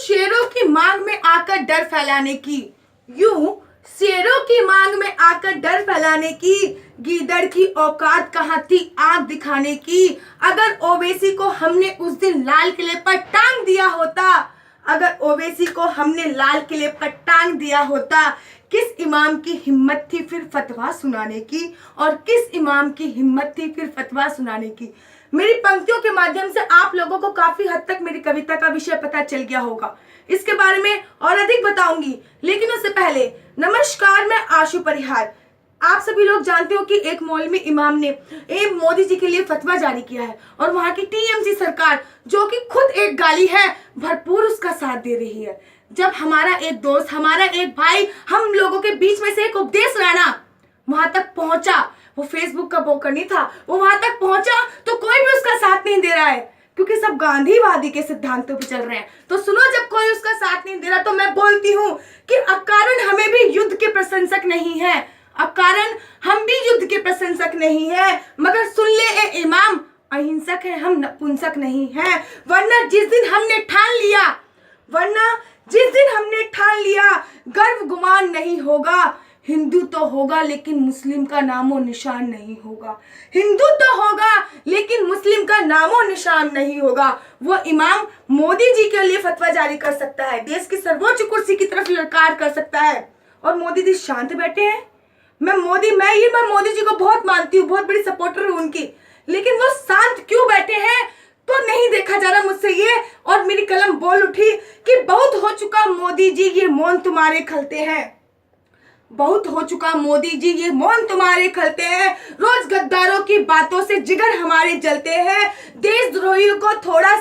शेरों की मांग में आकर डर फैलाने की, यूं शेरों की मांग में आकर डर फैलाने की, गीदड़ की औकात कहाँ थी आंख दिखाने की। अगर ओवैसी को हमने उस दिन लाल किले पर टांग दिया होता, अगर ओवैसी को हमने लाल किले पर टांग दिया होता, किस इमाम की हिम्मत थी फिर फतवा सुनाने की, और किस इमाम की हिम्मत थी फिर फतवा सुनाने की। मेरी पंक्तियों के माध्यम से आप लोगों को काफी हद तक मेरी कविता का विषय पता चल गया होगा। इसके बारे में और अधिक बताऊंगी, लेकिन उससे पहले नमस्कार, मैं आशु परिहार। आप सभी लोग जानते हो कि एक मौलवी इमाम ने मोदी जी के लिए फतवा जारी किया है, और वहां की टीएमसी सरकार, जो कि खुद एक गाली है, भरपूर उसका साथ दे रही है। जब हमारा एक दोस्त, हमारा एक भाई, हम लोगों के बीच में से एक उपदेश राणा वहां तक पहुंचा, वो फेसबुक का बोकर नहीं था, वो वहां तक पहुंचा, तो कोई भी उसका साथ नहीं दे रहा है, क्योंकि सब गांधीवादी के सिद्धांतों पे चल रहे हैं। तो सुनो, जब कोई उसका साथ नहीं दे रहा तो मैं बोलती हूँ कि अकारण हमें भी युद्ध के प्रशंसक नहीं है, अकारण हम भी युद्ध के प्रशंसक नहीं है, मगर सुन ले ए इमाम, अहिंसक है हम, नपुंसक नहीं है। वरना जिस दिन हमने ठान लिया गर्व गुमान नहीं होगा। हिंदू तो होगा लेकिन मुस्लिम का नामो निशान नहीं होगा, हिंदू तो होगा लेकिन मुस्लिम का नामो निशान नहीं होगा। वो इमाम मोदी जी के लिए फतवा जारी कर सकता है, देश की सर्वोच्च कुर्सी की तरफ ललकार कर सकता है, और मोदी जी शांत बैठे हैं। मैं मोदी जी को बहुत मानती हूँ, बहुत बड़ी सपोर्टर हूँ उनकी, लेकिन वो शांत क्यों बैठे हैं तो नहीं देखा जा रहा मुझसे ये। और मेरी कलम बोल उठी कि बहुत हो चुका मोदी जी, ये मौन तुम्हारे खलते हैं, बहुत हो चुका मोदी जी, ये मौन तुम्हारे खलते हैं। रोज गद्दारों की बातों से जिगर हमारे जलते हैं। देशद्रोहियों को थोड़ा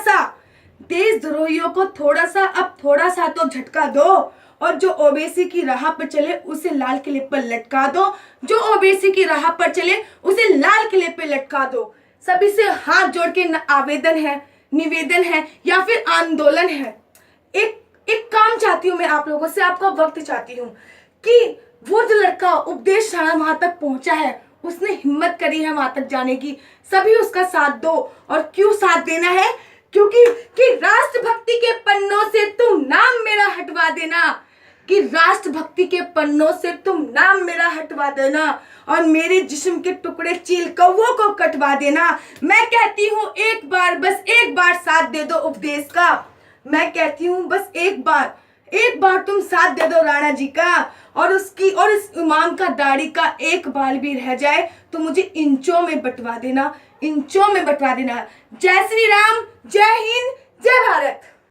सा अब थोड़ा सा तो झटका दो, और जो ओवैसी की राह पर चले उसे लाल किले पर लटका दो, जो ओवैसी की राह पर चले उसे लाल किले पर लटका दो। सभी से हाथ जोड़ के आवेदन है, निवेदन है, या फिर आंदोलन है। एक काम चाहती हूँ मैं आप लोगों से, आपका वक्त चाहती हूँ कि वो जो लड़का उपदेश राणा वहां तक पहुंचा है, उसने हिम्मत करी है वहां तक जाने की, सभी उसका साथ दो। और क्यों साथ देना है? क्योंकि राष्ट्रभक्ति के पन्नों से तुम नाम मेरा हटवा देना, कि राष्ट्रभक्ति के पन्नों से तुम नाम मेरा हटवा देना, और मेरे जिस्म के टुकड़े चील कौवों को कटवा देना। मैं कहती हूँ एक बार, बस एक बार साथ दे दो उपदेश का। मैं कहती हूँ बस एक बार तुम साथ दे दो राणा जी का, और इस इमाम का दाढ़ी का एक बाल भी रह जाए तो मुझे इंचों में बंटवा देना, इंचों में बंटवा देना। जय श्री राम, जय हिंद, जय भारत।